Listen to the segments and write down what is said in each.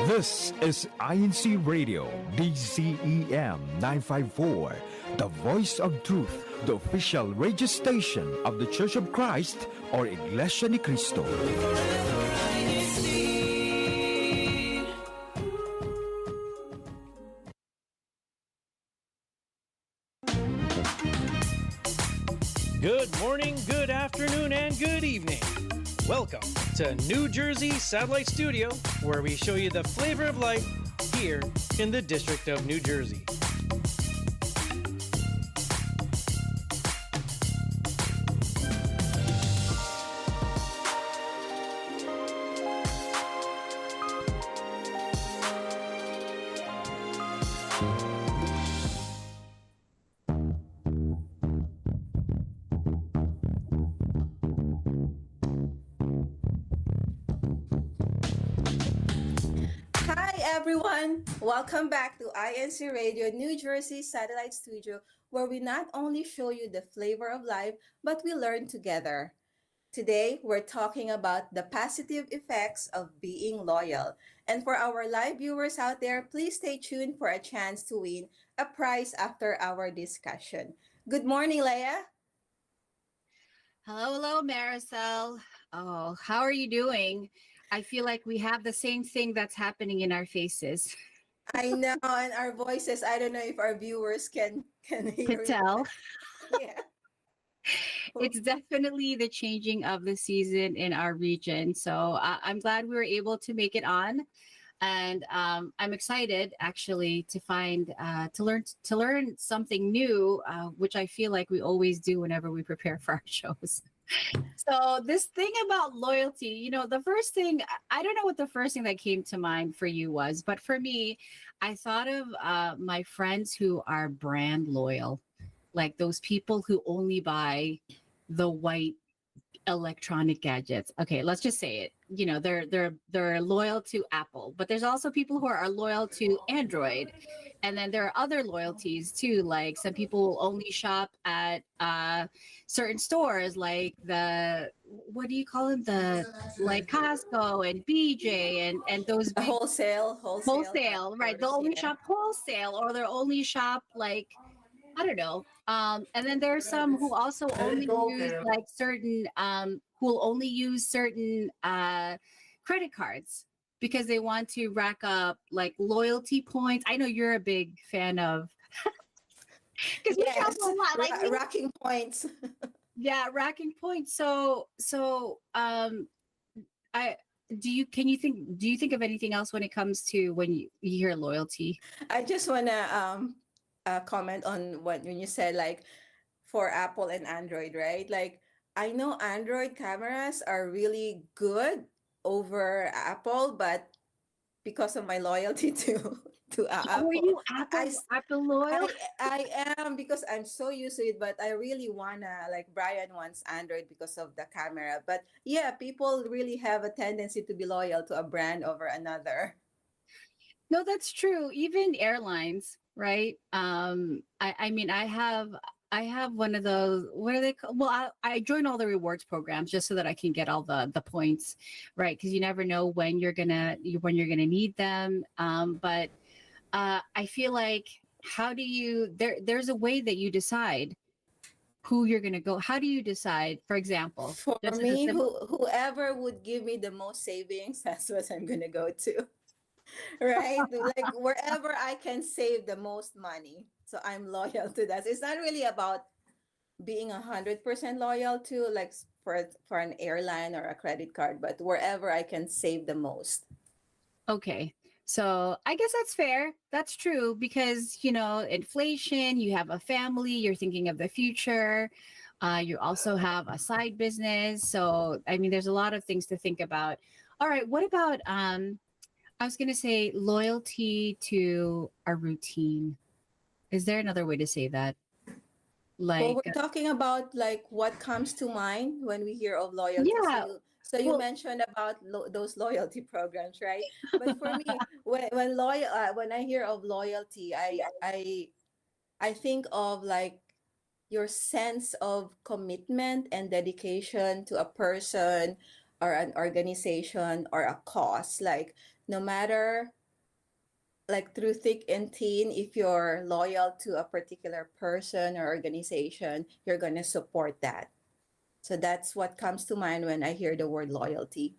This is INCRadio, DCEM 954, the voice of truth, the official radio station of the Church of Christ or Iglesianicristo. Good morning, good afternoon, and good evening. Welcome to New Jersey Satellite Studio, where we show you the flavor of life here in the District of New Jersey. Everyone, welcome back to INCRadio New Jersey Satellite Studio, where we not only show you the flavor of life, but we learn together. Today, we're talking about the positive effects of being loyal. And for our live viewers out there, please stay tuned for a chance to win a prize after our discussion. Good morning, Leia. Hello, Maricel. Oh, how are you doing? I feel like we have the same thing that's happening in our faces. I know, and our voices, I don't know if our viewers can hear To tell. Yeah. It's definitely the changing of the season in our region. So I'm glad we were able to make it on. And I'm excited actually to learn something new, which I feel like we always do whenever we prepare for our shows. So this thing about loyalty, the first thing, I don't know what the first thing that came to mind for you was, but for me, I thought of my friends who are brand loyal, like those people who only buy the white electronic gadgets. Okay, let's just say it. They're loyal to Apple, but there's also people who are loyal to Android. And then there are other loyalties too, like some people will only shop at certain stores, like what do you call them? Like Costco and BJ and those big wholesale, right? They'll only shop wholesale, or they'll only shop like, I don't know. And then there's some who also only use like certain who will only use certain credit cards because they want to rack up like loyalty points. I know you're a big fan of because we shop a lot, like racking points. Yeah, racking points. So do you think of anything else when it comes to when you hear loyalty? I just wanna comment on when you said like for Apple and Android, right? Like I know Android cameras are really good over Apple, but because of my loyalty to Apple, Are you Apple loyal? I am, because I'm so used to it. But I really wanna, like Brian wants Android because of the camera. But yeah, people really have a tendency to be loyal to a brand over another. No, that's true. Even airlines, right? I mean, I have one of those. What are they called? Well, I join all the rewards programs just so that I can get all the points, right? Because you never know when you're gonna need them. But I feel like there's a way that you decide who you're gonna go. How do you decide? For example, For me, whoever would give me the most savings, that's what I'm gonna go to. Right? Like wherever I can save the most money. So I'm loyal to that. It's not really about being 100% loyal to like for an airline or a credit card, but wherever I can save the most. Okay. So I guess that's fair. That's true because, inflation, you have a family, you're thinking of the future. You also have a side business. So, I mean, there's a lot of things to think about. All right. What about, I was going to say loyalty to a routine. Is there another way to say that? Well, we're talking about like what comes to mind when we hear of loyalty. Yeah. So you mentioned about those loyalty programs, right? But for me, when I hear of loyalty, I think of like your sense of commitment and dedication to a person or an organization or a cause. Like no matter like through thick and thin, if you're loyal to a particular person or organization, you're going to support that. So that's what comes to mind when I hear the word loyalty.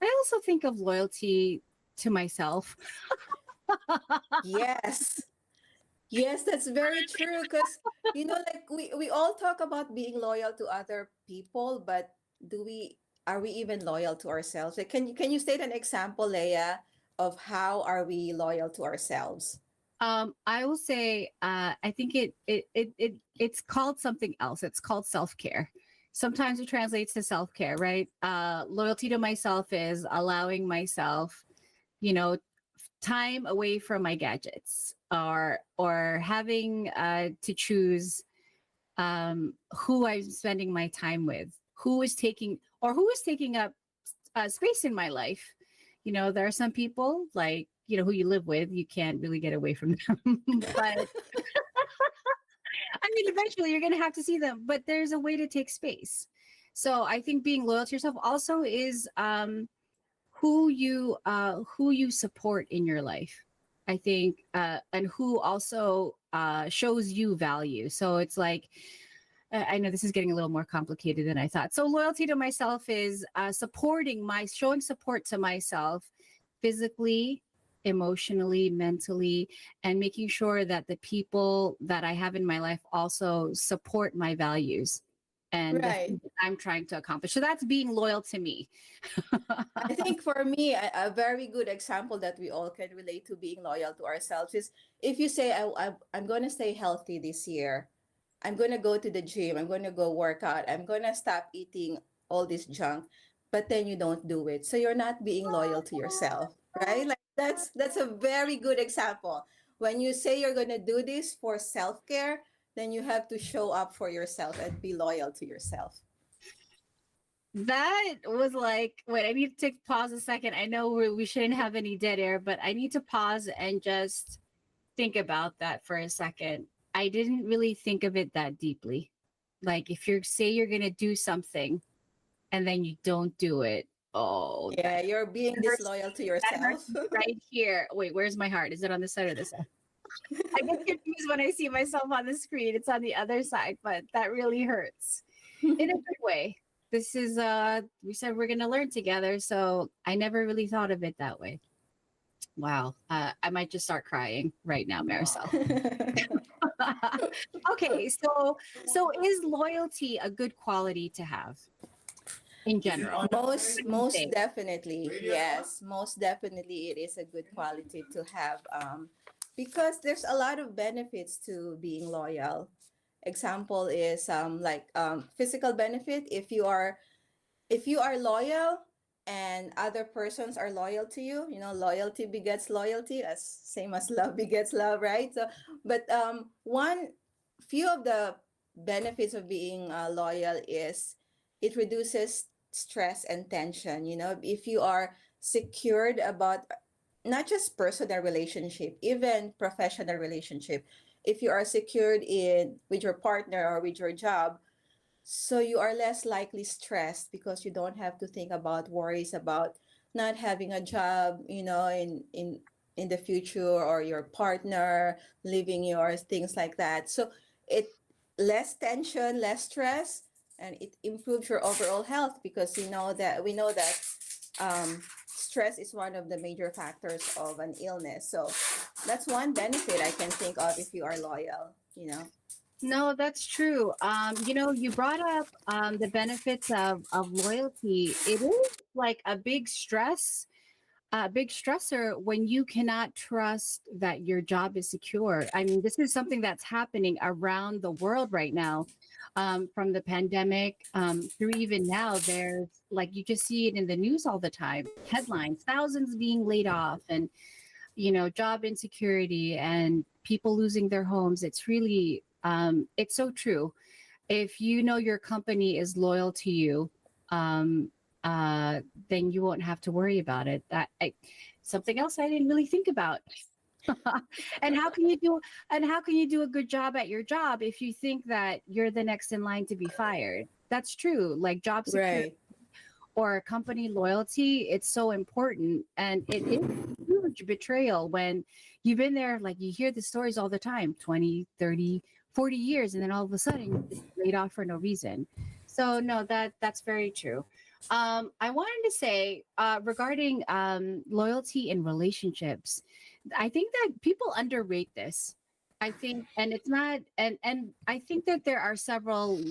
I also think of loyalty to myself. Yes. Yes, that's very true. Because, like we all talk about being loyal to other people, but are we even loyal to ourselves? Like, can you state an example, Leia, of how are we loyal to ourselves? I will say, I think it's called something else. It's called self care. Sometimes it translates to self care, right? Loyalty to myself is allowing myself, you know, time away from my gadgets, or having to choose who I'm spending my time with, who is taking up space in my life. There are some people, like, who you live with, you can't really get away from them. But I mean, eventually you're going to have to see them, but there's a way to take space. So I think being loyal to yourself also is who you support in your life. I think, and who also shows you value. So it's like, I know this is getting a little more complicated than I thought. So loyalty to myself is showing support to myself physically, emotionally, mentally, and making sure that the people that I have in my life also support my values and the Right. things that I'm trying to accomplish. So that's being loyal to me. I think for me, a very good example that we all can relate to being loyal to ourselves is if you say, I'm going to stay healthy this year, I'm going to go to the gym, I'm going to go work out, I'm going to stop eating all this junk, but then you don't do it. So you're not being loyal to yourself, right? Like that's a very good example. When you say you're going to do this for self-care, then you have to show up for yourself and be loyal to yourself. That was like, wait, I need to pause a second. I know we shouldn't have any dead air, but I need to pause and just think about that for a second. I didn't really think of it that deeply. Like, if you're going to do something and then you don't do it, oh, Yeah, you're being hurts, disloyal to that hurts yourself. me right here. Wait, where's my heart? Is it on this side or this side? I get confused when I see myself on the screen. It's on the other side, but that really hurts in a good way. This is we said we're going to learn together, so I never really thought of it that way. Wow. I might just start crying right now, Marisol. Okay, so is loyalty a good quality to have in general? most What do you most think? definitely, yes, most definitely it is a good quality to have, because there's a lot of benefits to being loyal. Example is like physical benefit. If you are loyal and other persons are loyal to you, loyalty begets loyalty, as same as love begets love, right? So but one few of the benefits of being loyal is it reduces stress and tension. If you are secured about not just personal relationship, even professional relationship, if you are secured in with your partner or with your job, so you are less likely stressed because you don't have to think about worries about not having a job, in the future, or your partner leaving you, or things like that. So it less tension, less stress, and it improves your overall health, because we know that stress is one of the major factors of an illness. So that's one benefit I can think of if you are loyal. No, that's true. You brought up the benefits of loyalty. It is like a big stressor when you cannot trust that your job is secure. I mean, this is something that's happening around the world right now, from the pandemic through even now. There's, like, you just see it in the news all the time, headlines, thousands being laid off, and job insecurity and people losing their homes. It's really, it's so true. If you know your company is loyal to you, um, then you won't have to worry about it. Something else I didn't really think about. and how can you do and how can you do a good job at your job if you think that you're the next in line to be fired? That's true. Like, job security Right. or company loyalty, it's so important, and it is true huge betrayal when you've been there, like you hear the stories all the time, 20, 30, 40 years, and then all of a sudden you're just laid off for no reason. So no, that's very true. I wanted to say regarding loyalty in relationships, I think that people underrate this. I think, and it's not, and I think that there are several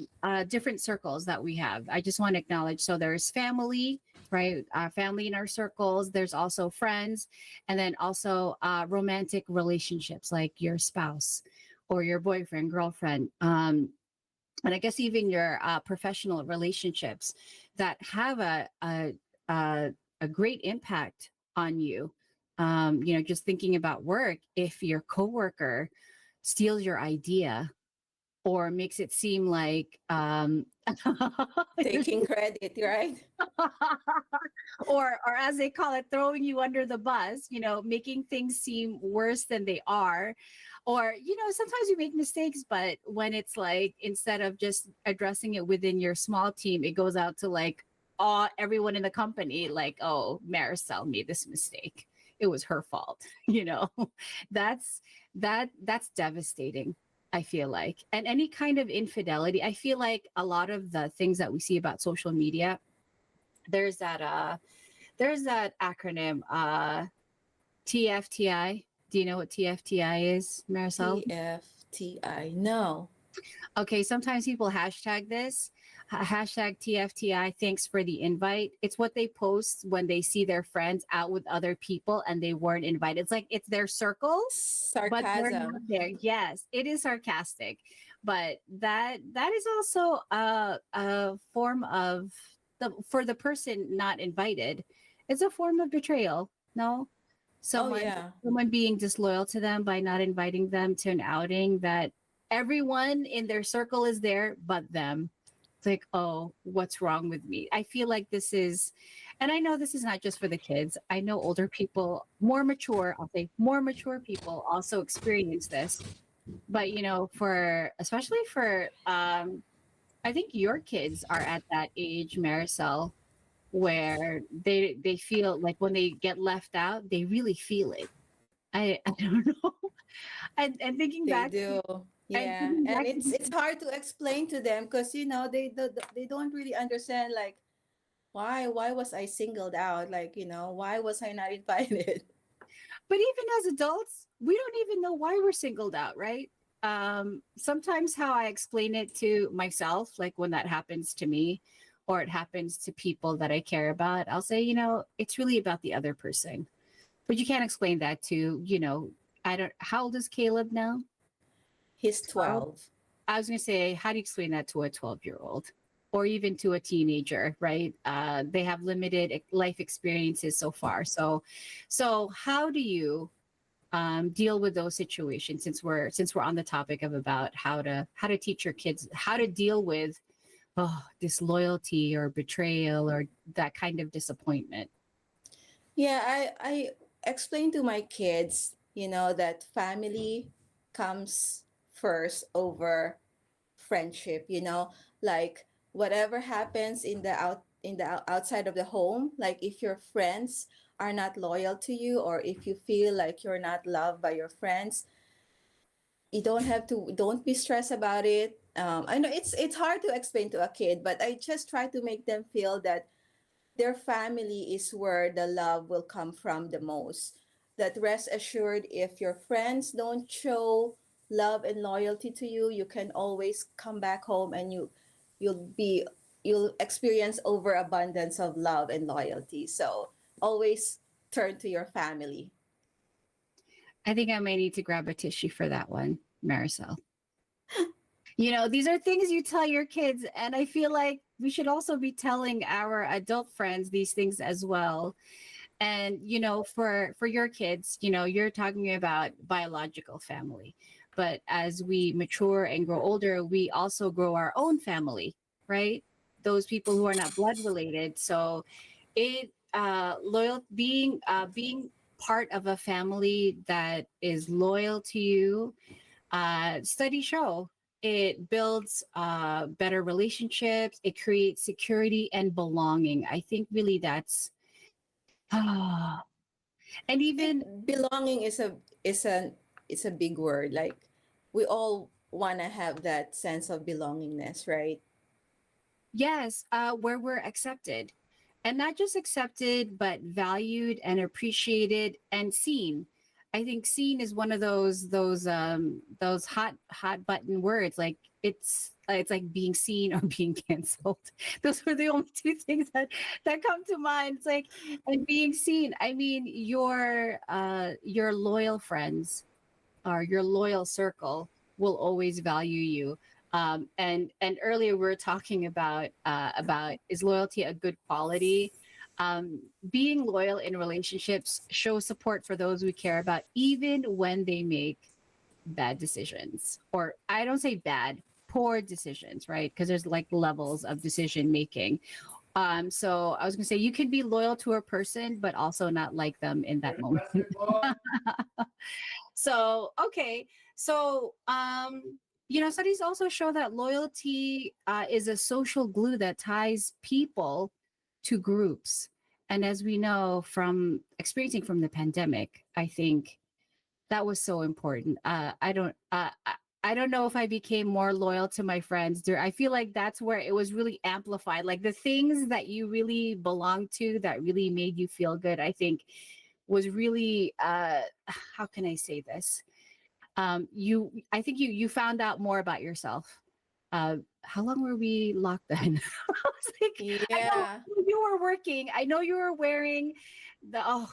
different circles that we have. I just want to acknowledge. So there's family, right? Family in our circles. There's also friends, and then also romantic relationships, like your spouse or your boyfriend, girlfriend. And I guess even your professional relationships that have a great impact on you. Just thinking about work, if your coworker steals your idea or makes it seem like Taking credit, right? or as they call it, throwing you under the bus, making things seem worse than they are. Or sometimes you make mistakes, but when it's like, instead of just addressing it within your small team, it goes out to like everyone in the company, like, oh, Maricel made this mistake, it was her fault. that's that's devastating, I feel like. And any kind of infidelity, I feel like a lot of the things that we see about social media, there's that acronym, TFTI. Do you know what TFTI is, Maricel? TFTI. No. Okay, sometimes people hashtag this, hashtag TFTI, thanks for the invite. It's what they post when they see their friends out with other people and they weren't invited. It's like it's their circle, but they're not Sarcasm. there. Yes, it is sarcastic, but that is also a form of for the person not invited. It's a form of betrayal. No, Oh, someone yeah. someone being disloyal to them by not inviting them to an outing that everyone in their circle is there but them. It's like, oh, what's wrong with me? I feel like this is, and I know this is not just for the kids. I know older people, more mature, I'll say more mature people also experience this. But for especially for I think your kids are at that age, Maricel, where they feel like when they get left out, they really feel it. I don't know. And thinking They back do. and Yeah. thinking And back to it's hard to explain to them because they don't really understand, like, why was I singled out? Like, why was I not invited? but even as adults, we don't even know why we're singled out, right? Sometimes how I explain it to myself, like when that happens to me or it happens to people that I care about, I'll say, it's really about the other person. But you can't explain that to, I don't, how old is Caleb now? He's 12. 12. I was going to say, how do you explain that to a 12-year-old or even to a teenager, right? They have limited life experiences so far. So how do you deal with those situations, since we're on the topic of about how to teach your kids how to deal with disloyalty or betrayal or that kind of disappointment? Yeah, I explain to my kids, that family comes first over friendship, like whatever happens outside of the home, like if your friends are not loyal to you or if you feel like you're not loved by your friends, you don't be stressed about it. I know it's hard to explain to a kid, but I just try to make them feel that their family is where the love will come from the most. That rest assured, if your friends don't show love and loyalty to you, you can always come back home and you'll be you'll experience overabundance of love and loyalty. So always turn to your family. I think I may need to grab a tissue for that one, Maricel. These are things you tell your kids, and I feel like we should also be telling our adult friends these things as well. And for your kids, you're talking about biological family, but as we mature and grow older, we also grow our own family, right? Those people who are not blood related. So it loyal being part of a family that is loyal to you, studies show it builds better relationships, it creates security and belonging. I think really that's And I think even belonging is a big word. Like we all want to have that sense of belongingness, right? yes, where we're accepted, and not just accepted, but valued and appreciated and seen. I think seen is one of those hot button words. Like it's like being seen or being canceled. Those were the only two things that come to mind. It's like, and being seen. I mean, your loyal friends or your loyal circle will always value you. And earlier we were talking about is loyalty a good quality? Being loyal in relationships shows support for those we care about, even when they make bad decisions. Or I don't say bad, poor decisions, right? Because there's like levels of decision making. So I was gonna say you can be loyal to a person, but also not like them in that moment. So, okay. So, studies also show that loyalty is a social glue that ties people to groups. And as we know from experiencing from the pandemic, I think that was so important. I don't know if I became more loyal to my friends. I feel like that's where it was really amplified. Like the things that you really belong to, that really made you feel good. I think was really how can I say this? I think you found out more about yourself. How long were we locked then? I was like, I know Yeah. you were working. I know you were wearing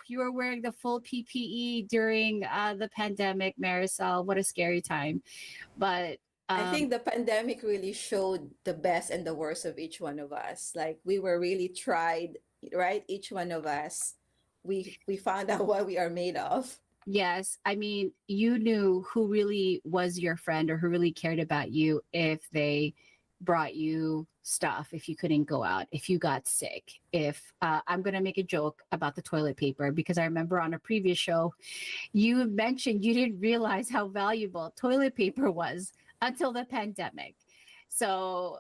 you were wearing the full PPE during the pandemic, Marisol. What a scary time. But I um, think the pandemic really showed the best and the worst of each one of us. Like we were really tried, right? Each one of us. We found out what we are made of. yes, I mean, you knew who really was your friend or who really cared about you if they brought you stuff, if you couldn't go out, if you got sick. If I'm going to make a joke about the toilet paper because I remember on a previous show, you mentioned you didn't realize how valuable toilet paper was until the pandemic. So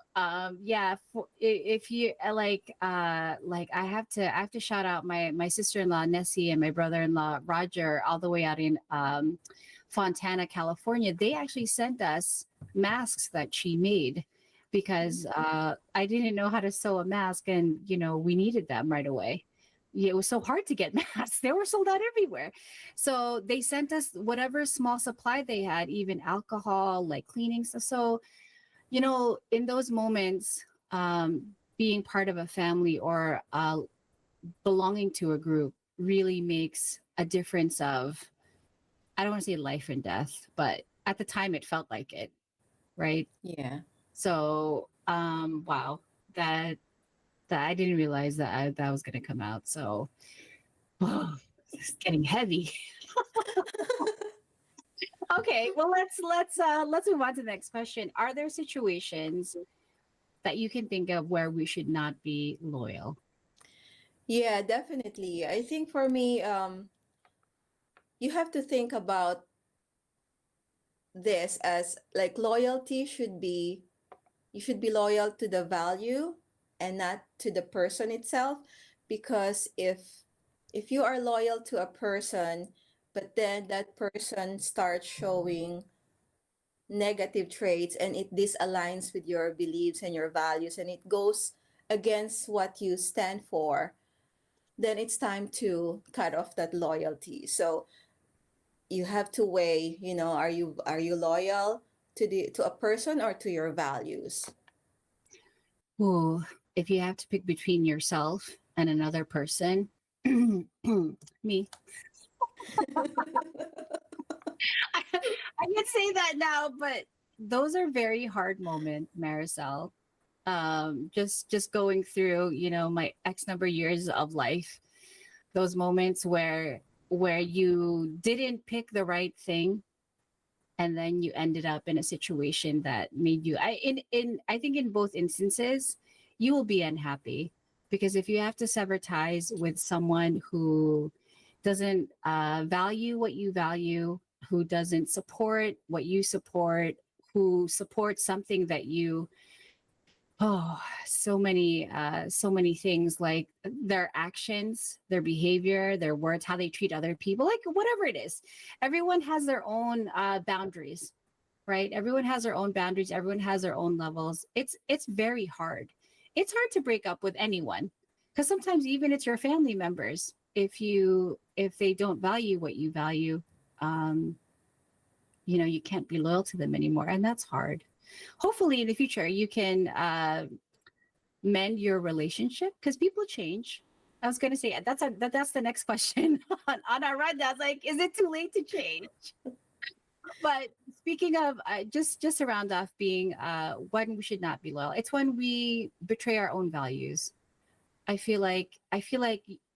yeah, if you like I have to shout out my sister-in-law Nessie and my brother-in-law Roger all the way out in Fontana, California. They actually sent us masks that she made because I didn't know how to sew a mask, and we needed them right away. Yeah, it was so hard to get masks. They were sold out everywhere. So they sent us whatever small supply they had, even alcohol, like cleaning stuff. So, in those moments, being part of a family or belonging to a group really makes a difference of, I don't want to say life and death, but at the time it felt like it, right? Yeah. So, wow, that I didn't realize that was going to come out. So, it's getting heavy. Okay, well let's move on to the next question. Are there situations that you can think of where we should not be loyal? Yeah, definitely. I think for me, you have to think about this as like loyalty should be you should be loyal to the value and not to the person itself, because if you are loyal to a person but then that person starts showing negative traits and it disaligns with your beliefs and your values and it goes against what you stand for, then it's time to cut off that loyalty. So you have to weigh, are you loyal to a person or to your values? Ooh, if you have to pick between yourself and another person, me. I can say that now, but those are very hard moments, Marisol. Just going through, my X number of years of life, those moments where you didn't pick the right thing, and then you ended up in a situation that made you. I think in both instances, you will be unhappy because if you have to sever ties with someone who doesn't value what you value, who doesn't support what you support, who supports something that you Oh, so many things, like their actions, their behavior, their words, how they treat other people, like whatever it is. Everyone has their own boundaries, right? Everyone has their own boundaries. Everyone has their own levels. It's very hard. It's hard to break up with anyone, because sometimes even it's your family members. If they don't value what you value, um, you can't be loyal to them anymore, and that's hard. Hopefully, in the future, you can mend your relationship, because people change. I was going to say that's the next question on our rundown. Like, is it too late to change? But speaking of, just to round off, being when we should not be loyal, it's when we betray our own values. I feel like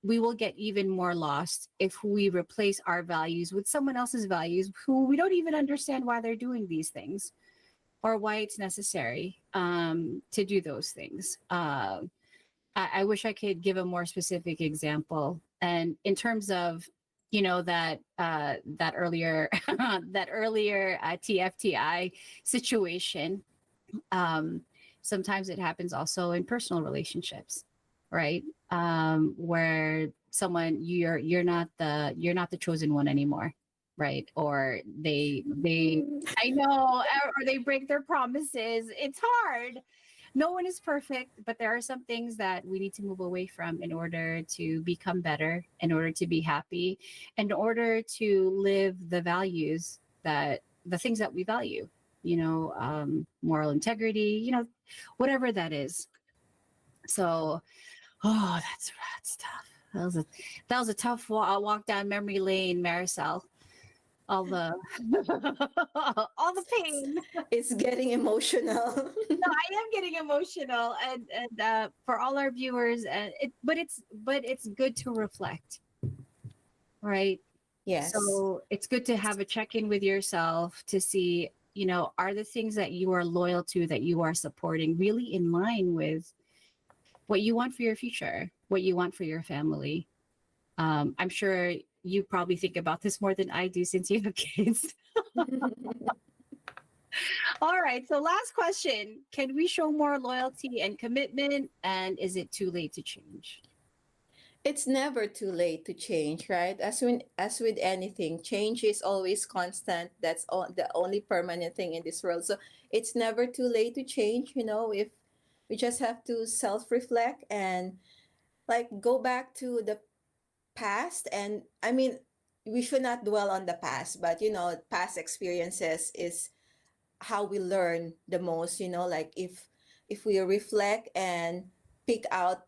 we will get even more lost if we replace our values with someone else's values, who we don't even understand why they're doing these things, or why it's necessary to do those things. I wish I could give a more specific example. And in terms of, that earlier that earlier TFTI situation, um, sometimes it happens also in personal relationships, right? Where someone, you're not the chosen one anymore, right? Or they I know, or they break their promises. It's hard. No one is perfect, but there are some things that we need to move away from in order to become better, in order to be happy, in order to live the things that we value, moral integrity, whatever that is. So, oh, that's tough. That was a tough walk down memory lane, Marisol. All the all the pain. It's getting emotional. No, I am getting emotional, and for all our viewers, but it's good to reflect, right? Yes. So it's good to have a check in with yourself to see, are the things that you are loyal to, that you are supporting, really in line with what you want for your future, what you want for your family. I'm sure you probably think about this more than I do, since you have kids. All right. So, last question: can we show more loyalty and commitment? And is it too late to change? It's never too late to change, right? As with anything, change is always constant. That's the only permanent thing in this world. So it's never too late to change. If we just have to self-reflect and like go back to the past. And I mean, we should not dwell on the past, but past experiences is how we learn the most. Like if we reflect and pick out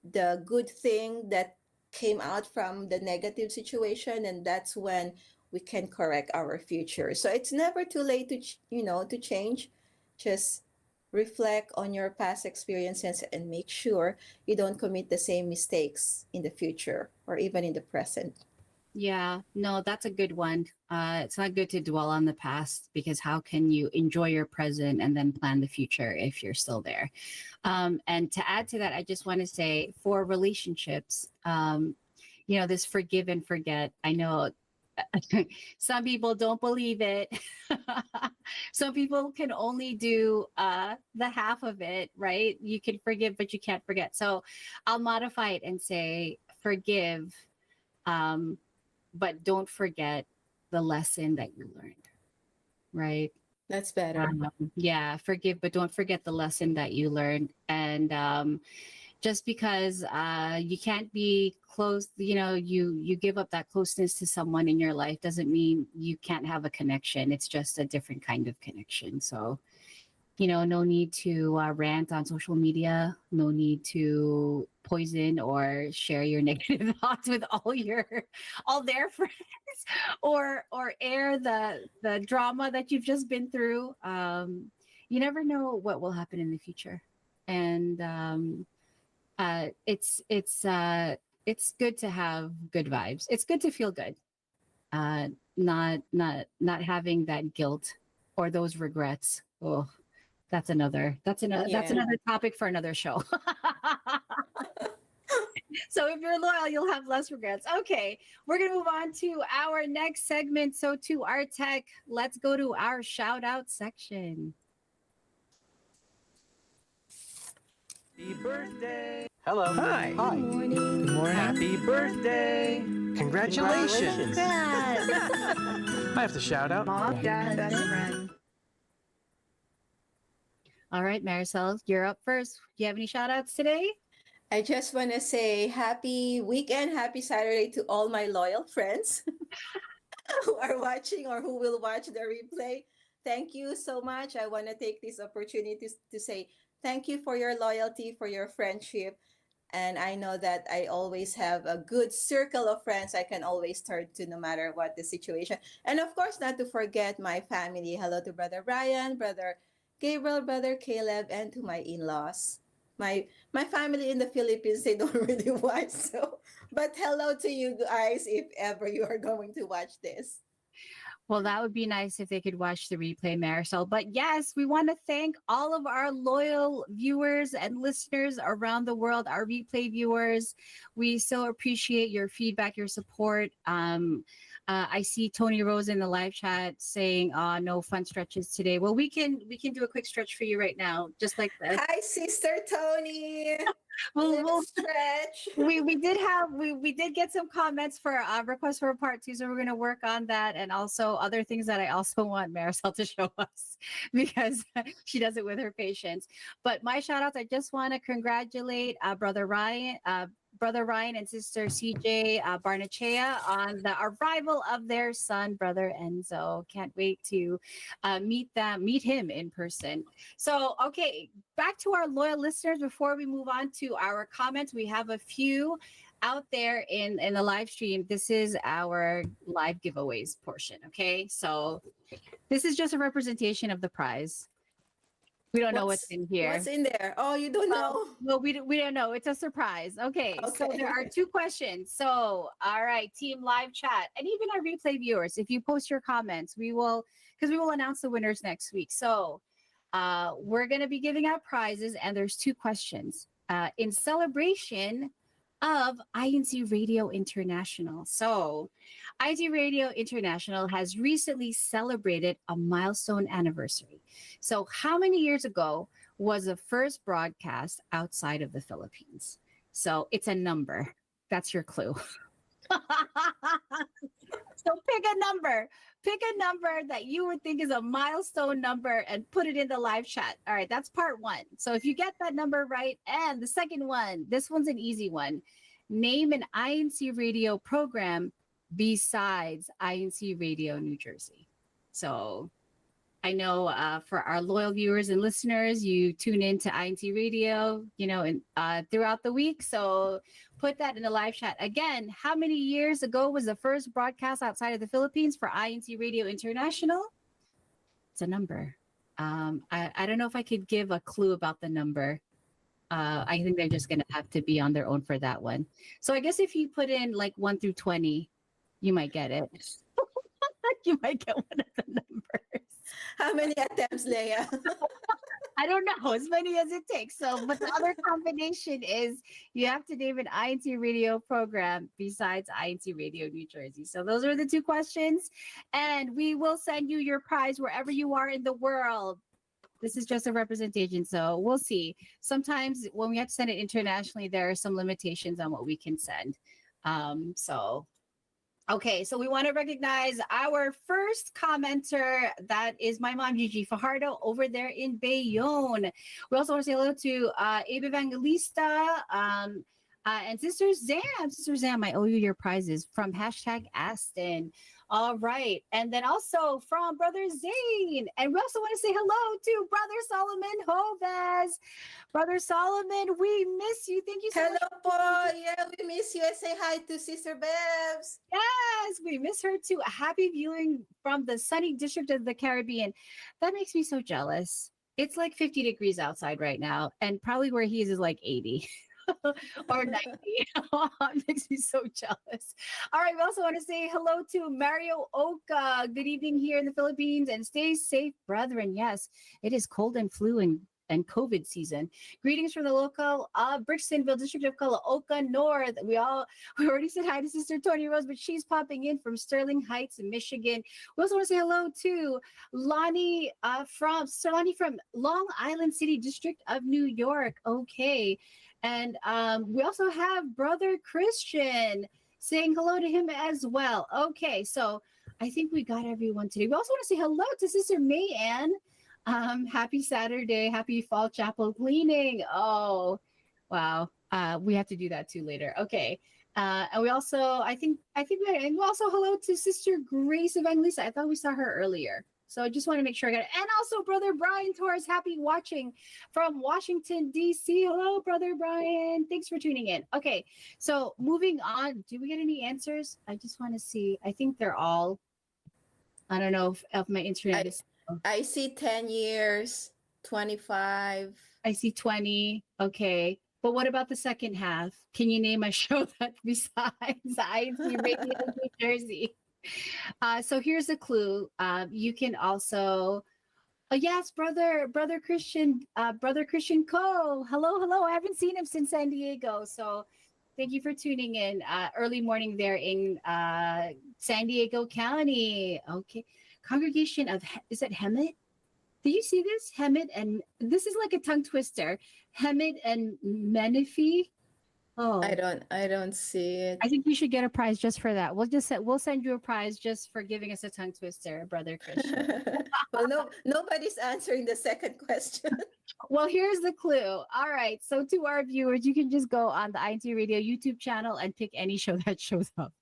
the good thing that came out from the negative situation, and that's when we can correct our future. So it's never too late to change. Just reflect on your past experiences and make sure you don't commit the same mistakes in the future or even in the present. Yeah, no, that's a good one. It's not good to dwell on the past, because how can you enjoy your present and then plan the future if you're still there? And to add to that, I just want to say, for relationships, this forgive and forget. I know some people don't believe it. Some people can only do the half of it, right? You can forgive, but you can't forget. So I'll modify it and say, forgive. Um, but don't forget the lesson that you learned, right? That's better. Yeah, forgive, but don't forget the lesson that you learned. And just because you can't be close, you give up that closeness to someone in your life, doesn't mean you can't have a connection. It's just a different kind of connection. So, no need to rant on social media. No need to poison or share your negative thoughts with all their friends, or air the drama that you've just been through. You never know what will happen in the future, and it's good to have good vibes. It's good to feel good. Not having that guilt or those regrets. Oh, that's Yeah. another topic for another show. So if you're loyal, you'll have less regrets. Okay, we're gonna move on to our next segment. So to our tech, let's go to our shout out section. Happy birthday. Hello. Hi. Hi. Good morning. Happy birthday. Congratulations. I have to shout out. Mom, dad, best friend. All right, Marisol, you're up first. Do you have any shout outs today? I just want to say happy weekend, happy Saturday to all my loyal friends who are watching or who will watch the replay. Thank you so much. I want to take this opportunity to say thank you for your loyalty, for your friendship. And I know that I always have a good circle of friends I can always turn to no matter what the situation. And of course, not to forget my family. Hello to Brother Ryan, Brother Gabriel, Brother Caleb, and to my in-laws. My family in the Philippines, they don't really watch. So, but hello to you guys if ever you are going to watch this. Well, that would be nice if they could watch the replay, Marisol. But yes, we want to thank all of our loyal viewers and listeners around the world, our replay viewers. We so appreciate your feedback, your support. I see Tony Rose in the live chat saying, no fun stretches today. Well, we can do a quick stretch for you right now, just like this. Hi, Sister Tony. We'll stretch. we did get some comments for requests for a part 2, so we're going to work on that, and also other things that I also want Marisol to show us because she does it with her patients. But my shout outs, I just want to congratulate Brother Ryan and Sister CJ Barnechea on the arrival of their son, Brother Enzo. Can't wait to meet him in person. So, okay, back to our loyal listeners. Before we move on to our comments, we have a few out there in the live stream. This is our live giveaways portion. Okay, so this is just a representation of the prize. We don't know what's in here. What's in there? Oh, you don't know? Well, we don't know. It's a surprise. Okay, so there are 2 questions. So, all right, team live chat, and even our replay viewers, if you post your comments, we will announce the winners next week. So, we're going to be giving out prizes, and there's 2 questions in celebration of INC Radio International. So, INC Radio International has recently celebrated a milestone anniversary. So, how many years ago was the first broadcast outside of the Philippines? So, it's a number. That's your clue. So, pick a number. Pick a number that you would think is a milestone number and put it in the live chat. All right, that's part 1. So if you get that number right, and the second one, this one's an easy one. Name an INC radio program besides INC Radio New Jersey. So I know for our loyal viewers and listeners, you tune into INC Radio, throughout the week. So put that in the live chat. Again, how many years ago was the first broadcast outside of the Philippines for INC Radio International? It's a number. I don't know if I could give a clue about the number. I think they're just going to have to be on their own for that one. So I guess if you put in like 1 through 20, you might get it. You might get one of the numbers. How many attempts, Leia? I don't know, as many as it takes. So, but the other combination is you have to name an INC radio program besides INC Radio New Jersey. So those are the 2 questions, and we will send you your prize wherever you are in the world. This is just a representation, so we'll see. Sometimes when we have to send it internationally, there are some limitations on what we can send. Okay, so we want to recognize our first commenter. That is my mom, Gigi Fajardo, over there in Bayonne. We also want to say hello to Abe Evangelista and Sister Zam. Sister Zam, I owe you your prizes from #Aston. All right. And then also from Brother Zane. And we also want to say hello to Brother Solomon Hovez. Brother Solomon, we miss you. Thank you so much. Hello, po. Yeah, we miss you. And say hi to Sister Bebs. Yes, we miss her too. A happy viewing from the sunny district of the Caribbean. That makes me so jealous. It's like 50 degrees outside right now. And probably where he is like 80. Or 90. It makes me so jealous. All right, we also want to say hello to Mario Oka. Good evening here in the Philippines, and stay safe, brethren. Yes, it is cold and flu and and COVID season. Greetings from the local Brixtonville district of Caloocan North. We already said hi to Sister Tony Rose, but she's popping in from Sterling Heights, Michigan. We also want to say hello to Lonnie from Long Island City District of New York. Okay. And we also have Brother Christian saying hello to him as well. Okay, so I think we got everyone today. We also want to say hello to Sister May Ann. Happy Saturday, happy fall chapel cleaning. Oh, wow. We have to do that too later. Okay. And we also, and also hello to Sister Grace Evangelista. I thought we saw her earlier. So I just want to make sure I got it. And also Brother Brian Torres, happy watching from Washington, D.C. Hello, Brother Brian. Thanks for tuning in. Okay, so moving on. Do we get any answers? I just want to see. I think they're all, I don't know if my internet is. I see 10 years, 25. I see 20. Okay. But what about the second half? Can you name a show that besides INC Radio New Jersey? So here's a clue. You can also, yes, brother Christian Co. Hello. I haven't seen him since San Diego. So thank you for tuning in. Early morning there in San Diego County. Okay. Congregation of, is it Hemet? Do you see this? Hemet, and this is like a tongue twister. Hemet and Menifee. Oh, I don't see it. I think you should get a prize just for that. We'll send you a prize just for giving us a tongue twister, Brother Christian. Well, nobody's answering the second question. Well, here's the clue. All right, so to our viewers, you can just go on the INC Radio YouTube channel and pick any show that shows up.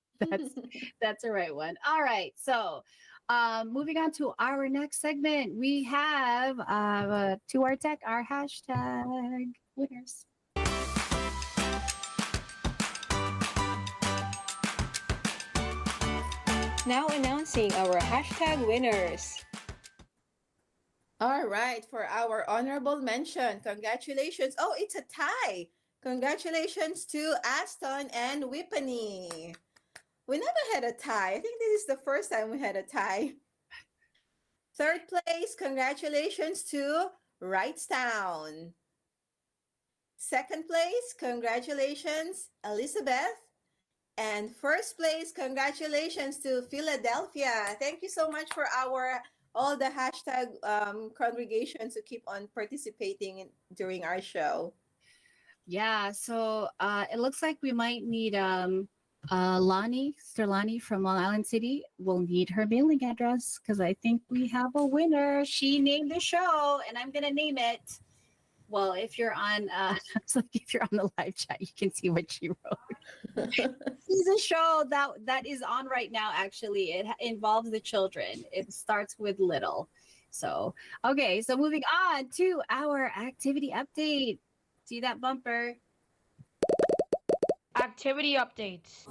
That's the right one. All right, so moving on to our next segment, we have to our tech, our hashtag winners. Now announcing our hashtag winners. All right, for our honorable mention, congratulations. Oh, it's a tie. Congratulations to Aston and Whippany. We never had a tie. I think this is the first time we had a tie. Third place, congratulations to Wrightstown. Second place, congratulations, Elizabeth. And first place, congratulations to Philadelphia. Thank you so much for all the hashtag congregations who keep on participating during our show. Yeah, so it looks like we might need Sister Lonnie from Long Island City. We'll need her mailing address because I think we have a winner. She named the show, and I'm gonna name it. Well, if you're on, if you're on the live chat, you can see what she wrote. She's a show that is on right now. Actually, it involves the children. It starts with little. So, okay. So moving on to our activity update. See that bumper? Activity updates.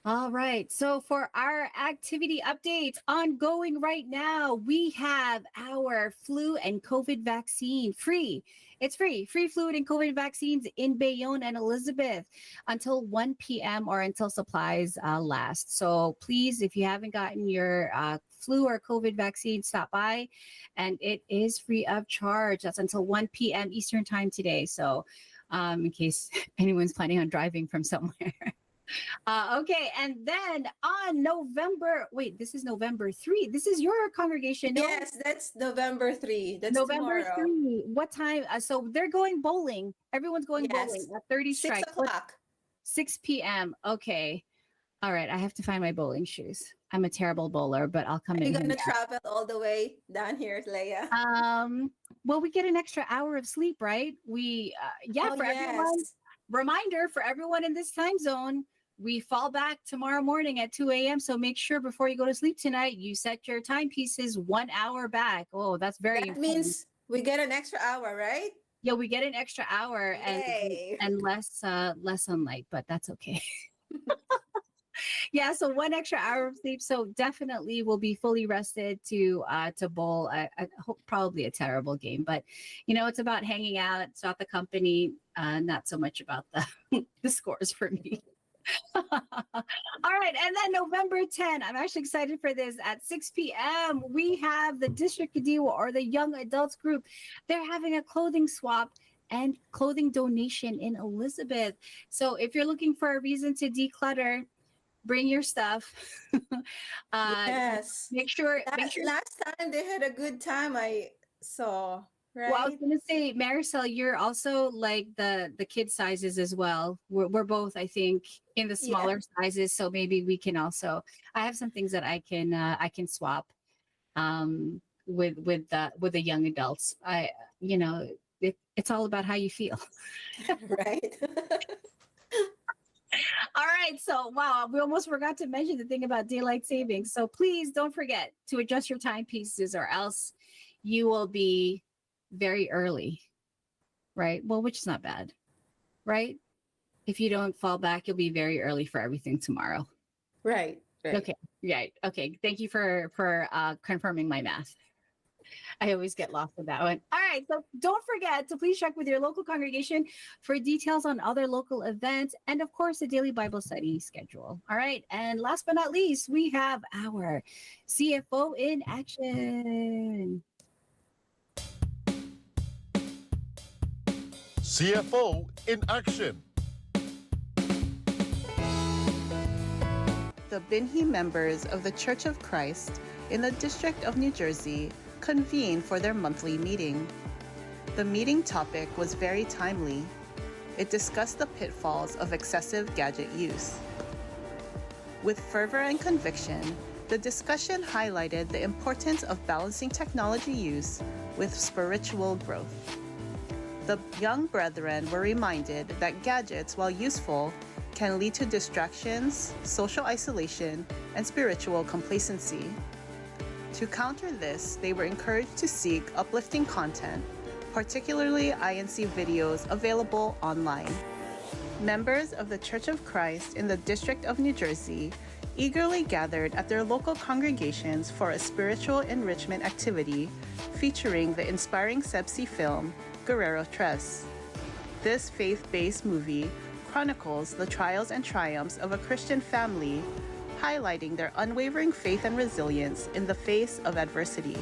All right. So for our activity updates ongoing right now, we have our flu and COVID vaccine free. It's free flu and COVID vaccines in Bayonne and Elizabeth until 1 p.m. or until supplies last. So please, if you haven't gotten your flu or COVID vaccine, stop by, and it is free of charge. That's until 1 p.m. Eastern time today. So in case anyone's planning on driving from somewhere. Okay, and then on this is November 3. This is your congregation. No? Yes, that's November 3. That's November tomorrow. 3. What time? So they're going bowling. Everyone's going bowling at 30 6 strike. o'clock. 6 p.m. Okay. All right, I have to find my bowling shoes. I'm a terrible bowler, but I'll come Are in. you going to travel all the way down here, Leia? Well, we get an extra hour of sleep, right? Everyone. Reminder for everyone in this time zone. We fall back tomorrow morning at 2 a.m. So make sure before you go to sleep tonight, you set your timepieces 1 hour back. Oh, that's very important. That means we get an extra hour, right? Yeah, we get an extra hour and less sunlight, but that's okay. Yeah, so 1 extra hour of sleep. So definitely we'll be fully rested to bowl. I hope probably a terrible game, but it's about hanging out. It's about the company, not so much about the scores for me. All right, And then November 10, I'm actually excited for this. At 6 p.m., we have the District Kadiwa, or the Young Adults Group. They're having a clothing swap and clothing donation in Elizabeth. So if you're looking for a reason to declutter, bring your stuff. Yes. Make sure. Last time they had a good time, I saw, Well, I was right? gonna say, Marisol, you're also like the kid sizes as well. We're both, I think, in the Yeah. smaller sizes. So maybe we can also. I have some things that I can swap, with the young adults. It's all about how you feel. Right. All right. So, wow, we almost forgot to mention the thing about daylight savings. So please don't forget to adjust your timepieces, or else you will be very early, right? Well, which is not bad, right? If you don't fall back, you'll be very early for everything tomorrow. Right. Right. Okay. Right. Okay. Thank you for confirming my math. I always get lost with that one. All right. So don't forget to please check with your local congregation for details on other local events, and of course the daily Bible study schedule. All right. And last but not least, we have our CFO in action. CFO in action. The Binhi members of the Church of Christ in the District of New Jersey convened for their monthly meeting. The meeting topic was very timely. It discussed the pitfalls of excessive gadget use. With fervor and conviction, the discussion highlighted the importance of balancing technology use with spiritual growth. The young brethren were reminded that gadgets, while useful, can lead to distractions, social isolation, and spiritual complacency. To counter this, they were encouraged to seek uplifting content, particularly INC videos available online. Members of the Church of Christ in the District of New Jersey eagerly gathered at their local congregations for a spiritual enrichment activity featuring the inspiring Sebsi film, Guerrero Tres. This faith-based movie chronicles the trials and triumphs of a Christian family, highlighting their unwavering faith and resilience in the face of adversity.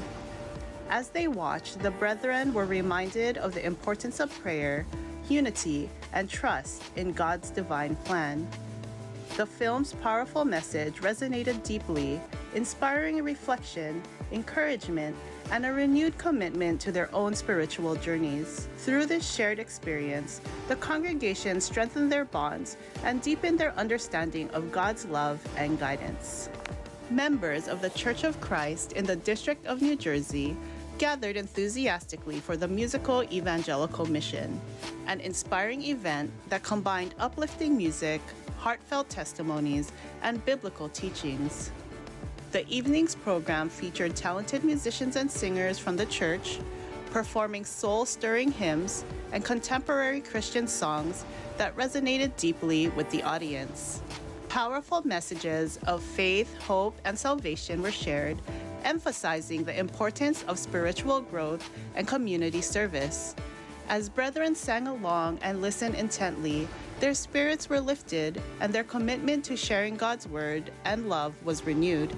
As they watched, the brethren were reminded of the importance of prayer, unity, and trust in God's divine plan. The film's powerful message resonated deeply, inspiring reflection, encouragement, and a renewed commitment to their own spiritual journeys. Through this shared experience, the congregation strengthened their bonds and deepened their understanding of God's love and guidance. Members of the Church of Christ in the District of New Jersey gathered enthusiastically for the musical evangelical mission, an inspiring event that combined uplifting music, heartfelt testimonies, and biblical teachings. The evening's program featured talented musicians and singers from the church, performing soul-stirring hymns and contemporary Christian songs that resonated deeply with the audience. Powerful messages of faith, hope, and salvation were shared, emphasizing the importance of spiritual growth and community service. As brethren sang along and listened intently, their spirits were lifted and their commitment to sharing God's word and love was renewed.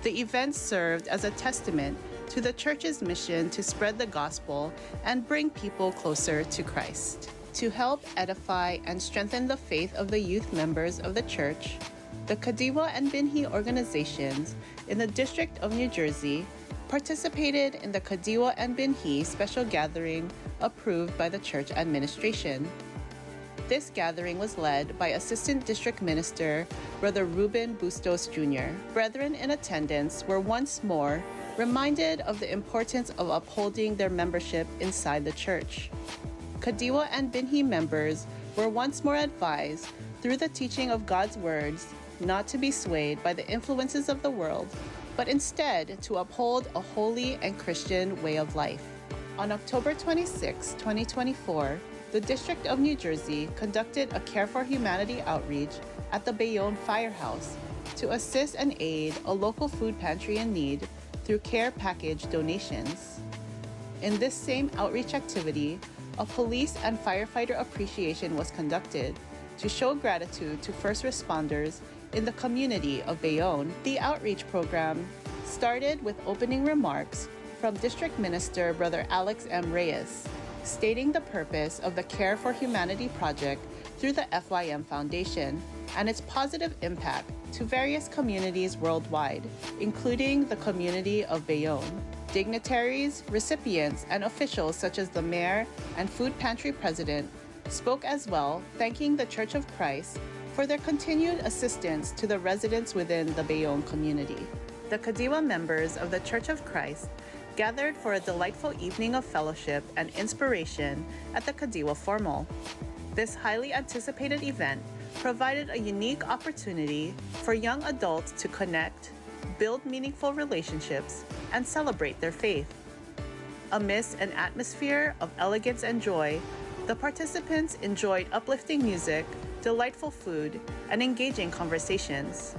The event served as a testament to the church's mission to spread the gospel and bring people closer to Christ. To help edify and strengthen the faith of the youth members of the church, the Kadiwa and Binhi organizations in the District of New Jersey participated in the Kadiwa and Binhi special gathering approved by the church administration. This gathering was led by Assistant District Minister Brother Ruben Bustos Jr. Brethren in attendance were once more reminded of the importance of upholding their membership inside the church. Kadiwa and Binhi members were once more advised, through the teaching of God's words, not to be swayed by the influences of the world, but instead to uphold a holy and Christian way of life. On October 26, 2024, the District of New Jersey conducted a Care for Humanity outreach at the Bayonne Firehouse to assist and aid a local food pantry in need through care package donations. In this same outreach activity, a police and firefighter appreciation was conducted to show gratitude to first responders in the community of Bayonne. The outreach program started with opening remarks from District Minister Brother Alex M. Reyes, stating the purpose of the Care for Humanity project through the FYM Foundation and its positive impact to various communities worldwide, including the community of Bayonne. Dignitaries, recipients, and officials such as the mayor and food pantry president spoke as well, thanking the Church of Christ for their continued assistance to the residents within the Bayonne community. The Kadiwa members of the Church of Christ gathered for a delightful evening of fellowship and inspiration at the Kadiwa Formal. This highly anticipated event provided a unique opportunity for young adults to connect, build meaningful relationships, and celebrate their faith. Amidst an atmosphere of elegance and joy, the participants enjoyed uplifting music, delightful food, and engaging conversations.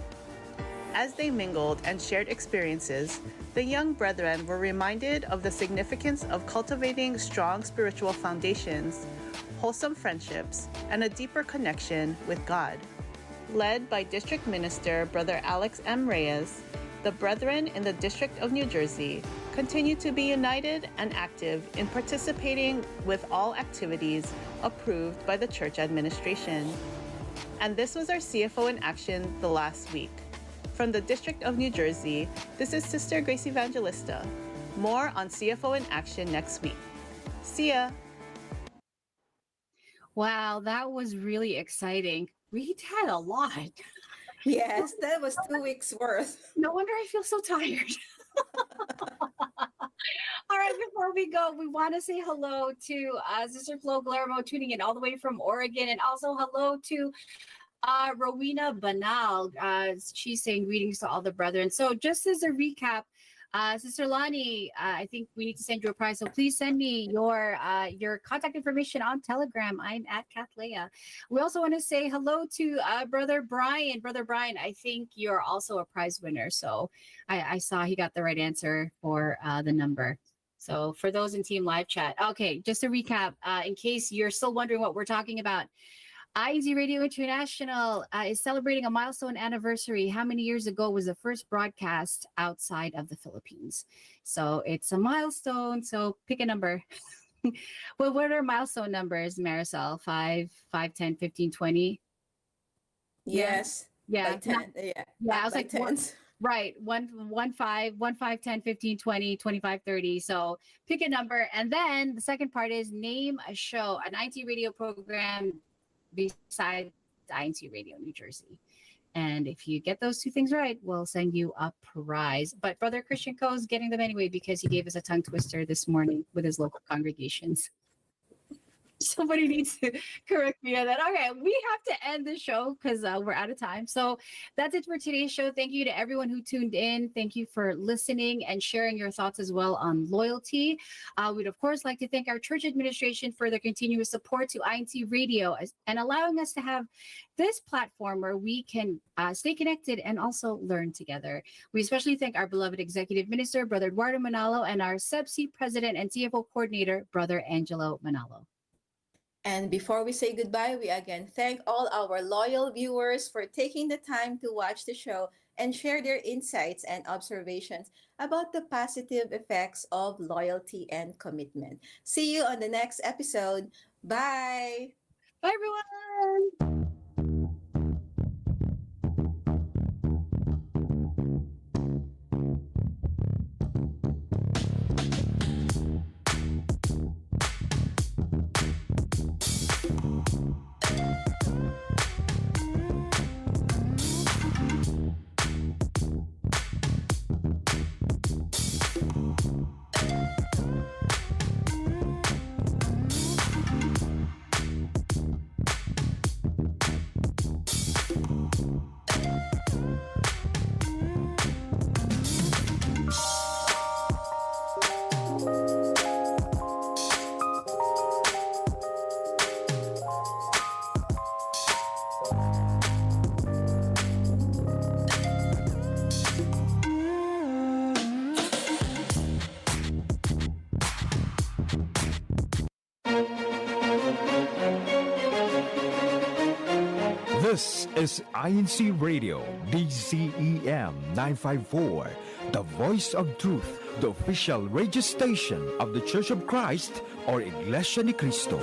As they mingled and shared experiences, the young brethren were reminded of the significance of cultivating strong spiritual foundations, wholesome friendships, and a deeper connection with God. Led by District Minister Brother Alex M. Reyes, the brethren in the District of New Jersey continue to be united and active in participating with all activities approved by the church administration. And this was our CFO in action the last week. From the District of New Jersey, this is Sister Grace Evangelista. More on CFO in action next week. See ya! Wow, that was really exciting. We had a lot. Yes, that was 2 weeks worth. No wonder I feel so tired. All right, before we go, we want to say hello to Sister Flo Guillermo tuning in all the way from Oregon, and also hello to Rowena Banal. She's saying greetings to all the brethren. So just as a recap, Sister Lani, I think we need to send you a prize. So please send me your contact information on Telegram. I'm at Kathleah. We also want to say hello to Brother Brian. Brother Brian, I think you're also a prize winner. So I saw he got the right answer for the number. So for those in Team Live Chat, okay, just to recap, in case you're still wondering what we're talking about, INCRadio International is celebrating a milestone anniversary. How many years ago was the first broadcast outside of the Philippines? So it's a milestone. So pick a number. Well, what are milestone numbers, Marisol? 5, 10, 15, 20? Yes. Yeah. By 10. Yeah. Yeah, I was by like, tens. right. 1, 5, 10, 15, 20, 25, 30. So pick a number. And then the second part is name a show, an INCRadio program besides INCRadio New Jersey. And if you get those two things right, we'll send you a prize. But Brother Christian Co is getting them anyway because he gave us a tongue twister this morning with his local congregations. Somebody needs to correct me on that. Okay, we have to end the show because we're out of time. So that's it for today's show. Thank you to everyone who tuned in. Thank you for listening and sharing your thoughts as well on loyalty. We'd, of course, like to thank our church administration for their continuous support to INCRadio and allowing us to have this platform where we can stay connected and also learn together. We especially thank our beloved executive minister, Brother Eduardo Manalo, and our Subc president and CFO coordinator, Brother Angelo Manalo. And before we say goodbye, we again thank all our loyal viewers for taking the time to watch the show and share their insights and observations about the positive effects of loyalty and commitment. See you on the next episode. Bye. Bye, everyone. is INCRadio, DZEM 954, the voice of truth, the official radio station of the Church of Christ or Iglesia ni Cristo.